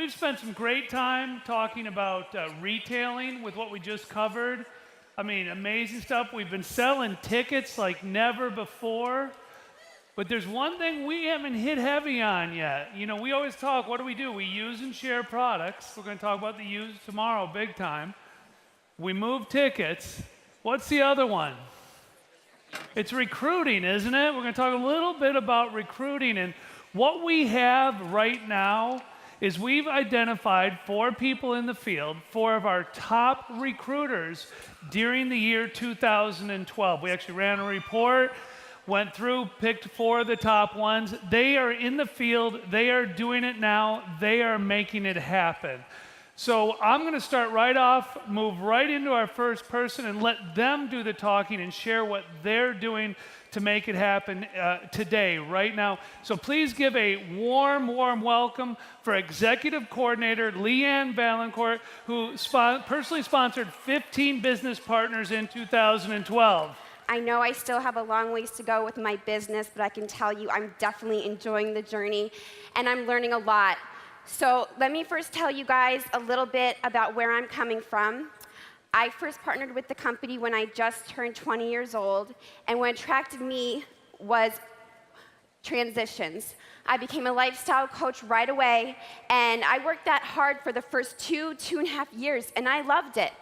we've spent some great time talking about retailing with what we just covered. I mean, amazing stuff. We've been selling tickets like never before. But there's one thing we haven't hit heavy on yet. You know, we always talk, what do? We use and share products. We're going to talk about the use tomorrow, big time. We move tickets. What's the other one? It's recruiting, isn't it? We're going to talk a little bit about recruiting. And what we have right now is we've identified 4 people in the field, 4 of our top recruiters during the year 2012. We actually ran a report, went through, picked 4 of the top ones. They are in the field. They are doing it now. They are making it happen. So I'm going to start right off, move right into our first person, and let them do the talking and share what they're doing to make it happen today, right now. So please give a warm, warm welcome for Executive Coordinator Leanne Valancourt, who personally sponsored 15 business partners in 2012. I know I still have a long ways to go with my business, but I can tell you I'm definitely enjoying the journey, and I'm learning a lot. So let me first tell you guys a little bit about where I'm coming from. I first partnered with the company when I just turned 20 years old, and what attracted me was transitions. I became a lifestyle coach right away, and I worked that hard for the first 2.5 years, and I loved it.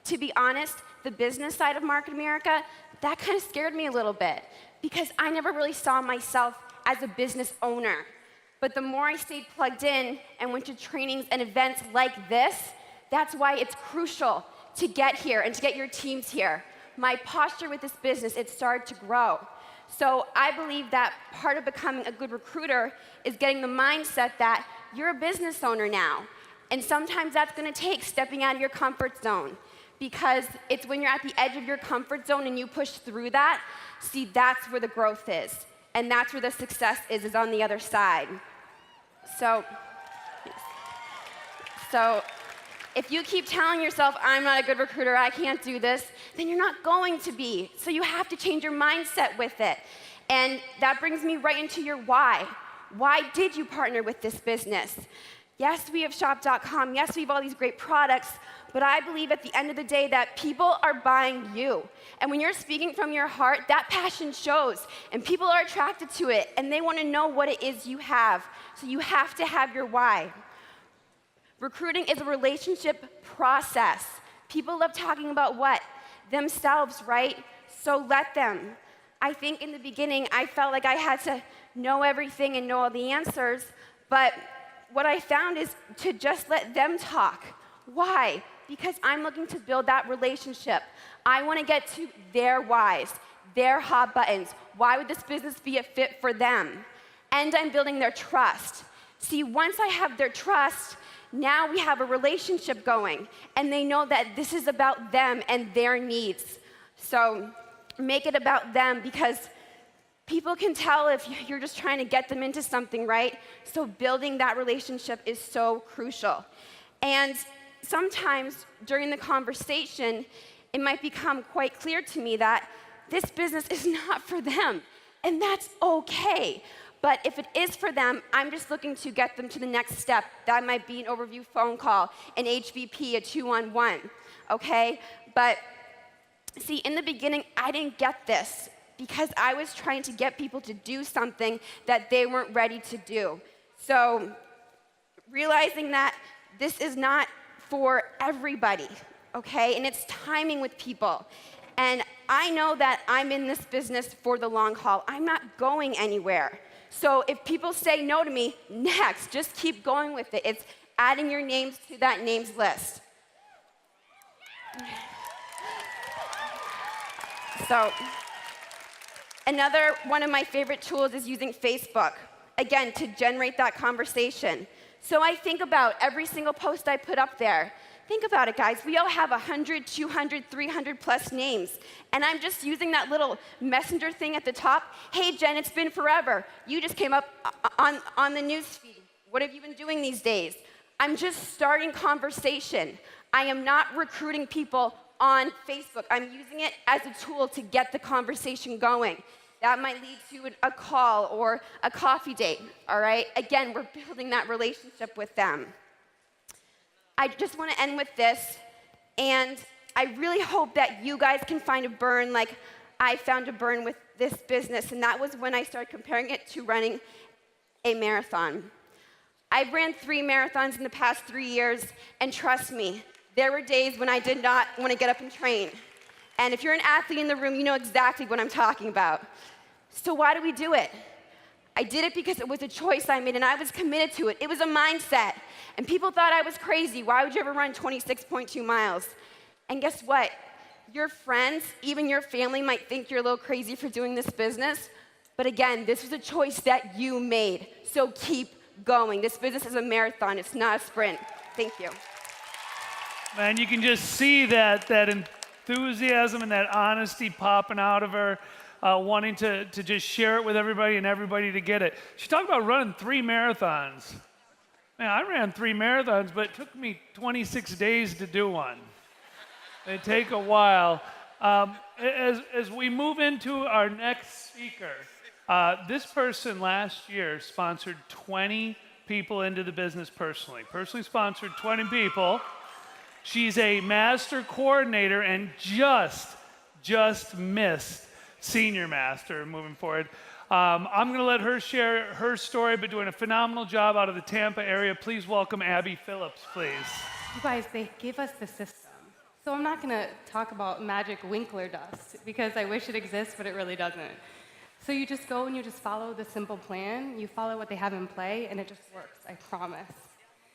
To be honest, the business side of Market America, that kind of scared me a little bit, because I never really saw myself as a business owner. But the more I stayed plugged in and went to trainings and events like this, that's why it's crucial to get here and to get your teams here. My posture with this business, it started to grow. So I believe that part of becoming a good recruiter is getting the mindset that you're a business owner now. And sometimes that's going to take stepping out of your comfort zone, because it's when you're at the edge of your comfort zone and you push through that, see, that's where the growth is. And that's where the success is on the other side. So if you keep telling yourself, I'm not a good recruiter, I can't do this, then you're not going to be. So you have to change your mindset with it. And that brings me right into your why. Why did you partner with this business? Yes, we have shop.com. Yes, we have all these great products. But I believe at the end of the day that people are buying you. And when you're speaking from your heart, that passion shows. And people are attracted to it. And they want to know what it is you have. So you have to have your why. Recruiting is a relationship process. People love talking about what? Themselves, right? So let them. I think in the beginning, I felt like I had to know everything and know all the answers. But what I found is to just let them talk. Why? Because I'm looking to build that relationship. I want to get to their whys, their hot buttons. Why would this business be a fit for them? And I'm building their trust. See, once I have their trust, now we have a relationship going, and they know that this is about them and their needs. So make it about them, because people can tell if you're just trying to get them into something, right? So building that relationship is so crucial. And sometimes during the conversation, it might become quite clear to me that this business is not for them, and that's okay. But if it is for them, I'm just looking to get them to the next step. That might be an overview phone call, an HVP, a 2-on-1, okay? But see, in the beginning, I didn't get this because I was trying to get people to do something that they weren't ready to do. So realizing that this is not for everybody, okay? And it's timing with people. And I know that I'm in this business for the long haul. I'm not going anywhere. So if people say no to me, next, just keep going with it. It's adding your names to that names list. So another one of my favorite tools is using Facebook, again, to generate that conversation. So I think about every single post I put up there. Think about it, guys. We all have 100, 200, 300 plus names. And I'm just using that little messenger thing at the top. Hey, Jen, it's been forever. You just came up on the news feed. What have you been doing these days? I'm just starting conversation. I am not recruiting people on Facebook. I'm using it as a tool to get the conversation going. That might lead to a call or a coffee date, all right? Again, we're building that relationship with them. I just want to end with this, and I really hope that you guys can find a burn like I found a burn with this business, and that was when I started comparing it to running a marathon. I've ran 3 marathons in the past 3 years, and trust me, there were days when I did not want to get up and train. And if you're an athlete in the room, you know exactly what I'm talking about. So why do we do it? I did it because it was a choice I made, and I was committed to it. It was a mindset. And people thought I was crazy. Why would you ever run 26.2 miles? And guess what? Your friends, even your family, might think you're a little crazy for doing this business. But again, this was a choice that you made. So keep going. This business is a marathon. It's not a sprint. Thank you. Man, you can just see that enthusiasm and that honesty popping out of her, wanting to just share it with everybody and everybody to get it. She talked about running 3 marathons. Man, I ran 3 marathons, but it took me 26 days to do one. It take a while. As we move into our next speaker, this person last year sponsored 20 people into the business personally. Personally sponsored 20 people. She's a master coordinator and just missed senior master moving forward. I'm going to let her share her story, but doing a phenomenal job out of the Tampa area. Please welcome Abby Phillips, please. You guys, they gave us the system. So I'm not going to talk about magic Winkler dust because I wish it exists, but it really doesn't. So you just go and you just follow the simple plan. You follow what they have in play, and it just works, I promise.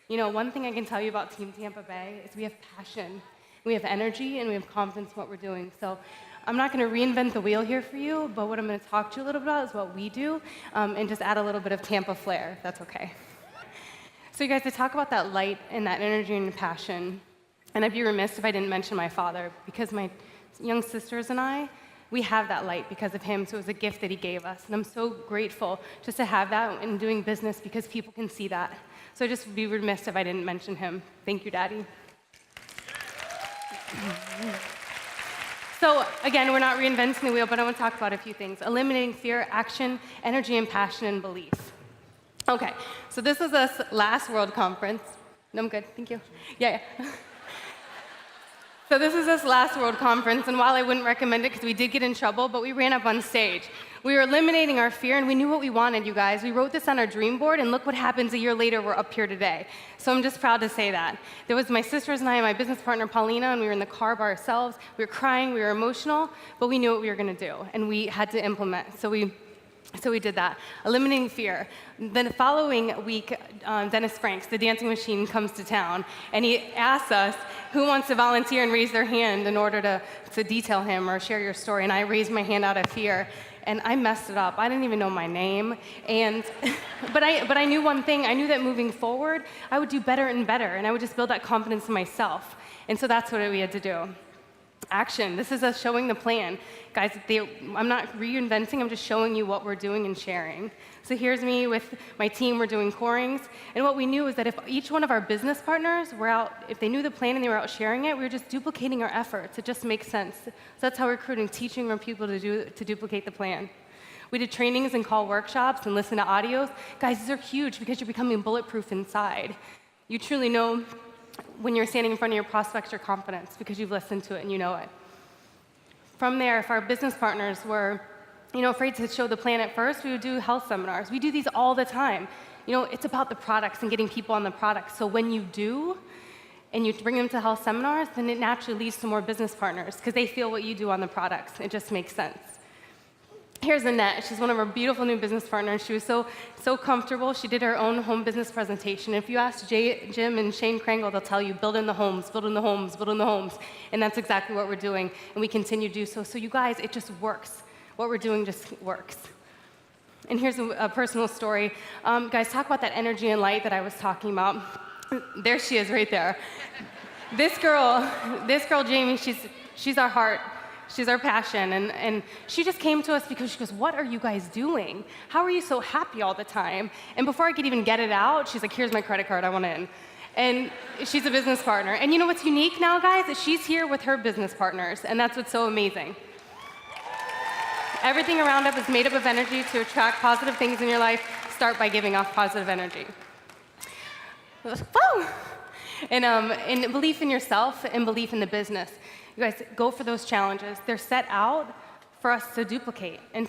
You know, one thing I can tell you about Team Tampa Bay is we have passion, we have energy, and we have confidence in what we're doing. So I'm not going to reinvent the wheel here for you, but what I'm going to talk to you a little bit about is what we do, and just add a little bit of Tampa flair, if that's okay. So you guys, to talk about that light and that energy and passion, and I'd be remiss if I didn't mention my father, because my young sisters and I, we have that light because of him, so it was a gift that he gave us. And I'm so grateful just to have that in doing business because people can see that. So I'd just be remiss if I didn't mention him. Thank you, Daddy. So again, we're not reinventing the wheel, but I want to talk about a few things. Eliminating fear, action, energy, and passion, and belief. Okay, so this is us last World Conference. No, I'm good, thank you. Yeah. So this is this last World Conference, and while I wouldn't recommend it because we did get in trouble, but we ran up on stage. We were eliminating our fear, and we knew what we wanted, you guys. We wrote this on our dream board, and look what happens a year later, we're up here today. So I'm just proud to say that. There was my sisters and I and my business partner, Paulina, and we were in the car by ourselves. We were crying, we were emotional, but we knew what we were gonna do, and we had to implement. So we did that, eliminating fear. Then the following week, Dennis Franks, the dancing machine, comes to town, and he asks us who wants to volunteer and raise their hand in order to detail him or share your story. And I raised my hand out of fear, and I messed it up. I didn't even know my name, but I knew one thing. I knew that moving forward, I would do better and better, and I would just build that confidence in myself. And so that's what we had to do. Action. This is us showing the plan. Guys, I'm not reinventing, I'm just showing you what we're doing and sharing. So here's me with my team, we're doing corings, and what we knew is that if each one of our business partners were out, if they knew the plan and they were out sharing it, we were just duplicating our efforts. It just makes sense. So that's how recruiting, teaching our people to duplicate the plan. We did trainings and call workshops and listen to audios. Guys, these are huge because you're becoming bulletproof inside. You truly know when you're standing in front of your prospects your confidence because you've listened to it and you know it. From there, if our business partners were afraid to show the plan at first, we would do health seminars. We do these all the time. It's about the products and getting people on the products. So when you do, and you bring them to health seminars, then it naturally leads to more business partners because they feel what you do on the products. It just makes sense. Here's Annette. She's one of our beautiful new business partners. She was so comfortable. She did her own home business presentation. If you ask Jim and Shane Krangle, they'll tell you, build in the homes, build in the homes, build in the homes. And that's exactly what we're doing, and we continue to do so. So you guys, it just works. What we're doing just works. And here's a personal story. Guys, talk about that energy and light that I was talking about. There she is right there. This girl, Jamie, she's our heart. She's our passion, and she just came to us because she goes, what are you guys doing? How are you so happy all the time? And before I could even get it out, she's like, here's my credit card, I want in. And she's a business partner. And you know what's unique now, guys? Is she's here with her business partners, and that's what's so amazing. Everything around us is made up of energy. To attract positive things in your life, start by giving off positive energy. Woo! And belief in yourself and belief in the business. You guys, go for those challenges. They're set out for us to duplicate and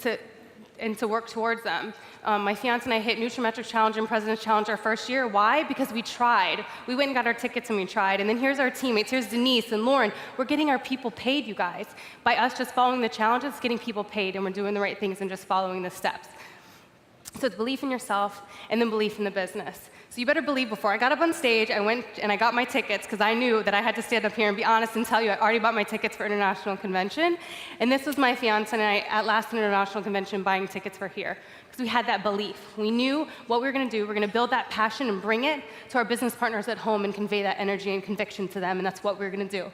to work towards them. My fiance and I hit Nutrimetrics Challenge and President's Challenge our first year. Why? Because we tried. We went and got our tickets and we tried. And then here's our teammates. Here's Denise and Lauren. We're getting our people paid, you guys. By us just following the challenges, getting people paid, and we're doing the right things and just following the steps. So it's belief in yourself and then belief in the business. So you better believe. Before I got up on stage, I went and I got my tickets because I knew that I had to stand up here and be honest and tell you I already bought my tickets for international convention. And this was my fiance and I at last international convention buying tickets for here because we had that belief. We knew what we were going to do. We're going to build that passion and bring it to our business partners at home and convey that energy and conviction to them. And that's what we were going to do.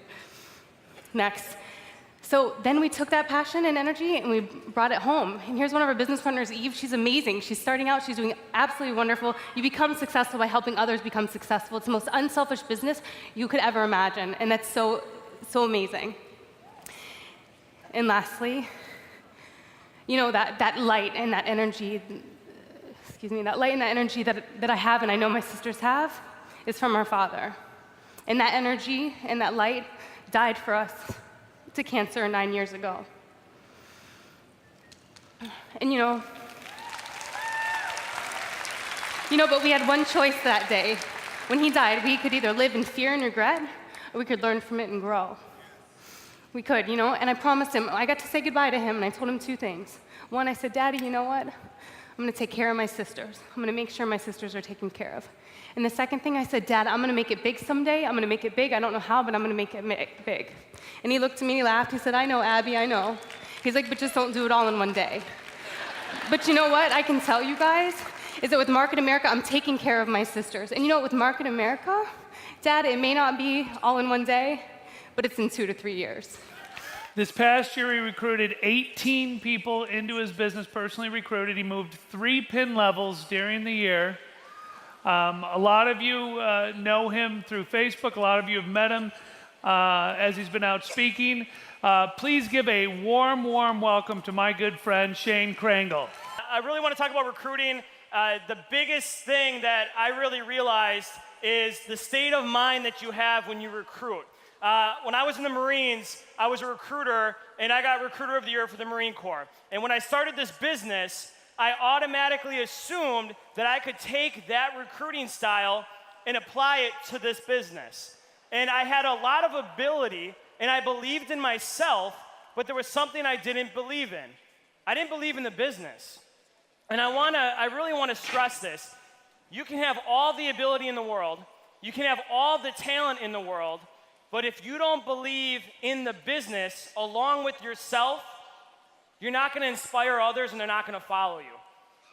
Next. So then we took that passion and energy and we brought it home. And here's one of our business partners, Eve. She's amazing. She's starting out. She's doing absolutely wonderful. You become successful by helping others become successful. It's the most unselfish business you could ever imagine. And that's so amazing. And lastly, you know, that light and that energy, that light and that energy that I have and I know my sisters have is from our Father. And that energy and that light died for us to cancer 9 years ago. And but we had one choice that day. When he died, we could either live in fear and regret, or we could learn from it and grow. We could, and I promised him, I got to say goodbye to him, and I told him 2 things. One, I said, Daddy, you know what? I'm gonna take care of my sisters. I'm gonna make sure my sisters are taken care of. And the second thing I said, Dad, I'm gonna make it big someday. I'm gonna make it big. I don't know how, but I'm gonna make it big. And he looked at me, he laughed, he said, I know, Abby, I know. He's like, but just don't do it all in one day. But you know what I can tell you guys is that with Market America, I'm taking care of my sisters. And with Market America, Dad, it may not be all in one day, but it's in 2 to 3 years. This past year, he recruited 18 people into his business, personally recruited. He moved 3 pin levels during the year. A lot of you know him through Facebook. A lot of you have met him as he's been out speaking. Please give a warm welcome to my good friend, Shane Krangle. I really want to talk about recruiting. The biggest thing that I really realized is the state of mind that you have when you recruit. When I was in the Marines, I was a recruiter, and I got Recruiter of the Year for the Marine Corps. And when I started this business, I automatically assumed that I could take that recruiting style and apply it to this business. And I had a lot of ability, and I believed in myself, but there was something I didn't believe in. I didn't believe in the business. And I really want to stress this. You can have all the ability in the world, you can have all the talent in the world, but if you don't believe in the business along with yourself, you're not going to inspire others and they're not going to follow you.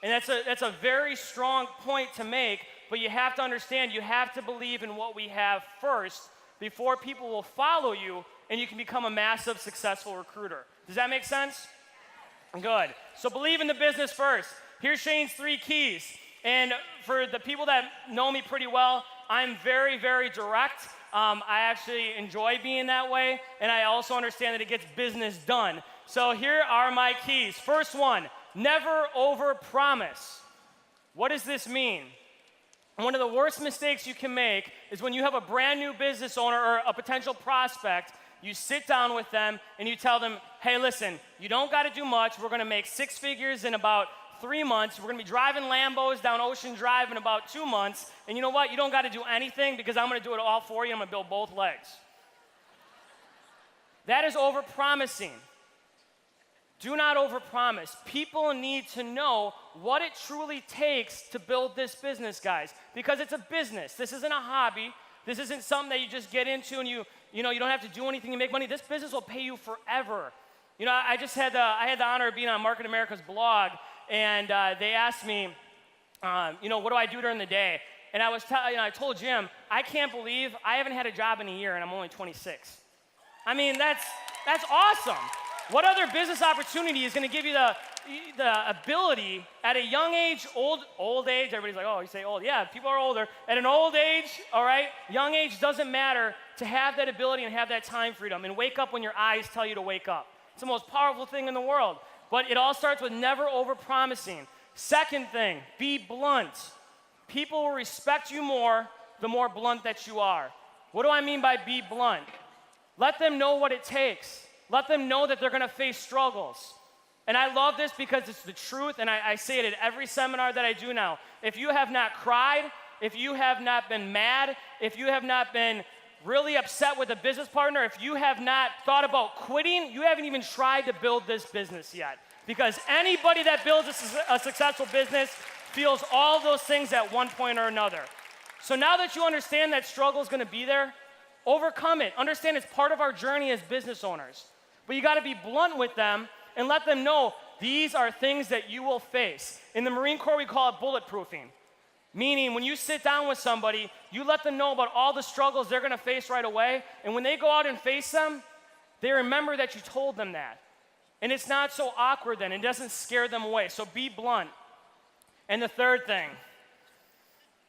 And that's a very strong point to make, but you have to understand you have to believe in what we have first before people will follow you and you can become a massive successful recruiter. Does that make sense? Good. So believe in the business first. Here's Shane's 3 keys. And for the people that know me pretty well, I'm very, very direct. I actually enjoy being that way, and I also understand that it gets business done. So here are my keys. First one, never overpromise. What does this mean? One of the worst mistakes you can make is when you have a brand new business owner or a potential prospect, you sit down with them and you tell them, hey, listen, you don't got to do much. We're going to make 6 figures in about 3 months. We're going to be driving Lambos down Ocean Drive in about 2 months. And you know what? You don't got to do anything because I'm going to do it all for you. I'm going to build both legs. That is overpromising. Do not overpromise. People need to know what it truly takes to build this business, guys, because it's a business. This isn't a hobby. This isn't something that you just get into and you don't have to do anything to make money. This business will pay you forever. I had the honor of being on Market America's blog, and they asked me, what do I do during the day? And I told Jim, I can't believe I haven't had a job in a year, and I'm only 26. I mean, that's awesome. What other business opportunity is going to give you the ability at a young age, old age? Everybody's like, oh, you say old. Yeah, people are older. At an old age, all right, young age doesn't matter, to have that ability and have that time freedom and wake up when your eyes tell you to wake up. It's the most powerful thing in the world. But it all starts with never overpromising. Second thing, be blunt. People will respect you more the more blunt that you are. What do I mean by be blunt? Let them know what it takes. Let them know that they're gonna face struggles. And I love this because it's the truth, and I say it at every seminar that I do now. If you have not cried, if you have not been mad, if you have not been really upset with a business partner, if you have not thought about quitting, you haven't even tried to build this business yet. Because anybody that builds a successful business feels all those things at one point or another. So now that you understand that struggle is gonna be there, overcome it. Understand it's part of our journey as business owners. But you gotta be blunt with them and let them know these are things that you will face. In the Marine Corps, we call it bulletproofing. Meaning, when you sit down with somebody, you let them know about all the struggles they're gonna face right away, and when they go out and face them, they remember that you told them that. And it's not so awkward then, it doesn't scare them away, so be blunt. And the third thing,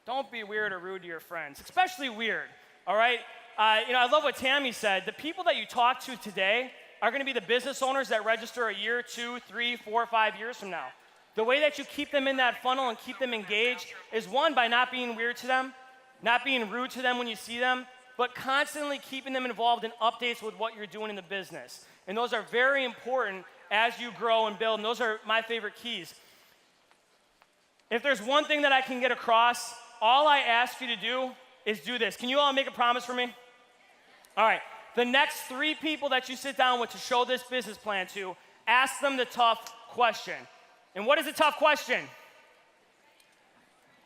don't be weird or rude to your friends, especially weird, all right? I love what Tammy said. The people that you talk to today are gonna be the business owners that register a year, 2, 3, 4, 5 years from now. The way that you keep them in that funnel and keep them engaged is one, by not being weird to them, not being rude to them when you see them, but constantly keeping them involved in updates with what you're doing in the business. And those are very important as you grow and build, and those are my favorite keys. If there's one thing that I can get across, all I ask you to do is do this. Can you all make a promise for me? All right. The next 3 people that you sit down with to show this business plan to, ask them the tough question. And what is a tough question?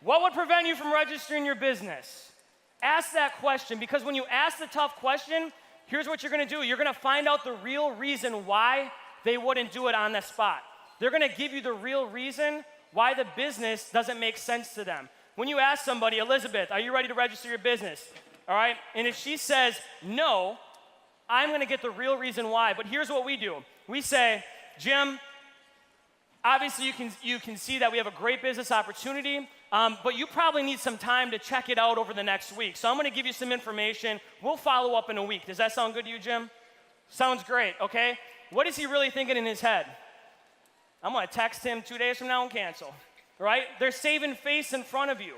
What would prevent you from registering your business? Ask that question, because when you ask the tough question, here's what you're gonna do. You're gonna find out the real reason why they wouldn't do it on the spot. They're gonna give you the real reason why the business doesn't make sense to them. When you ask somebody, Elizabeth, are you ready to register your business? All right, and if she says no, I'm gonna get the real reason why. But here's what we do. We say, Jim, obviously you can see that we have a great business opportunity, but you probably need some time to check it out over the next week. So I'm gonna give you some information. We'll follow up in a week. Does that sound good to you, Jim? Sounds great, okay? What is he really thinking in his head? I'm gonna text him 2 days from now and cancel, right? They're saving face in front of you.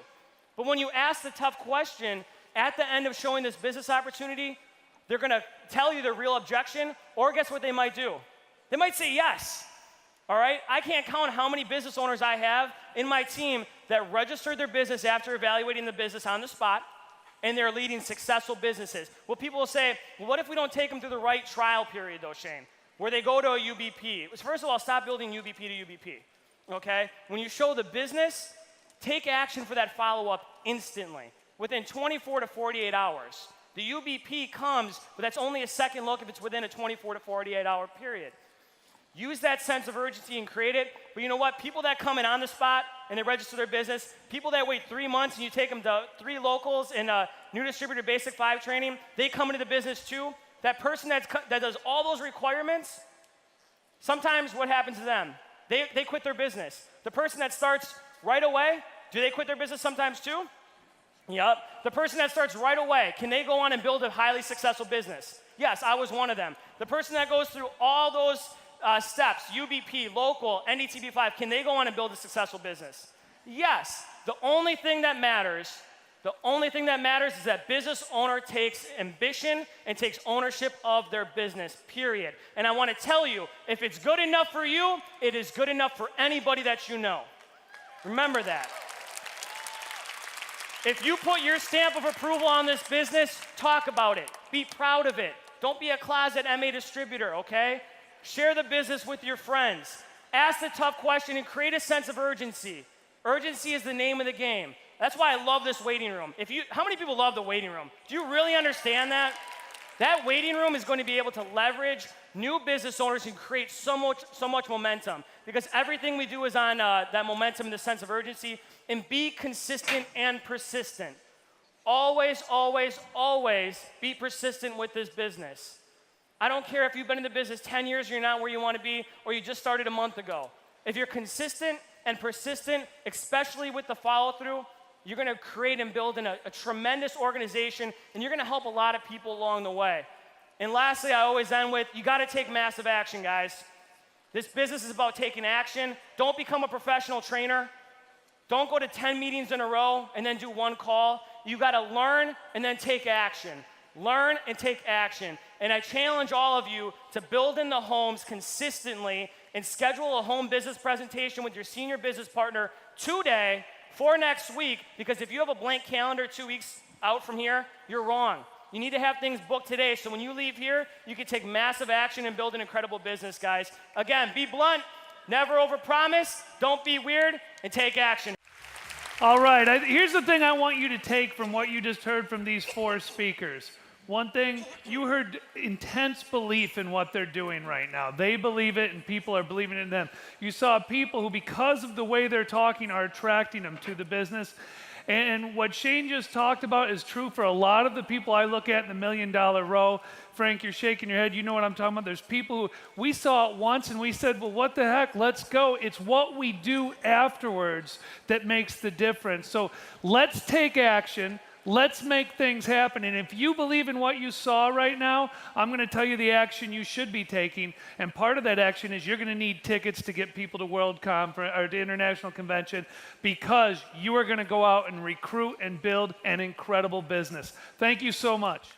But when you ask the tough question, at the end of showing this business opportunity, they're gonna tell you the real objection, or guess what they might do? They might say yes. All right? I can't count how many business owners I have in my team that registered their business after evaluating the business on the spot, and they're leading successful businesses. Well, people will say, well, what if we don't take them through the right trial period, though, Shane, where they go to a UBP? First of all, stop building UBP to UBP, okay? When you show the business, take action for that follow-up instantly, within 24 to 48 hours. The UBP comes, but that's only a second look if it's within a 24 to 48 hour period. Use that sense of urgency and create it. But you know what? People that come in on the spot and they register their business, people that wait 3 months and you take them to 3 locals and new distributor basic 5 training, they come into the business too. That person that does all those requirements, sometimes what happens to them? They quit their business. The person that starts right away, do they quit their business sometimes too? Yep. The person that starts right away, can they go on and build a highly successful business? Yes, I was one of them. The person that goes through all those steps, UBP, local, NDTB 5, can they go on and build a successful business? Yes. The only thing that matters is that business owner takes ambition and takes ownership of their business, period. And I want to tell you, if it's good enough for you, it is good enough for anybody that you know. Remember that. If you put your stamp of approval on this business, talk about it. Be proud of it. Don't be a closet MA distributor, okay? Share the business with your friends. Ask the tough question and create a sense of urgency. Urgency is the name of the game. That's why I love this waiting room. How many people love the waiting room? Do you really understand that? That waiting room is going to be able to leverage new business owners and create so much momentum, because everything we do is on that momentum and the sense of urgency. And be consistent and persistent. Always, always, always be persistent with this business. I don't care if you've been in the business 10 years and you're not where you want to be, or you just started a month ago. If you're consistent and persistent, especially with the follow-through, you're going to create and build a tremendous organization, and you're going to help a lot of people along the way. And lastly, I always end with, you got to take massive action, guys. This business is about taking action. Don't become a professional trainer. Don't go to 10 meetings in a row and then do 1 call. You got to learn and then take action. Learn and take action. And I challenge all of you to build in the homes consistently and schedule a home business presentation with your senior business partner today for next week, because if you have a blank calendar 2 weeks out from here, you're wrong. You need to have things booked today, so when you leave here, you can take massive action and build an incredible business, guys. Again, be blunt, never overpromise, don't be weird, and take action. All right, here's the thing I want you to take from what you just heard from these 4 speakers. One thing, you heard intense belief in what they're doing right now. They believe it, and people are believing in them. You saw people who, because of the way they're talking, are attracting them to the business. And what Shane just talked about is true for a lot of the people I look at in the $1 million row. Frank, you're shaking your head. You know what I'm talking about. There's people who, we saw it once and we said, well, what the heck? Let's go. It's what we do afterwards that makes the difference. So let's take action. Let's make things happen. And if you believe in what you saw right now, I'm going to tell you the action you should be taking. And part of that action is you're going to need tickets to get people to World Conference or to International Convention, because you are going to go out and recruit and build an incredible business. Thank you so much.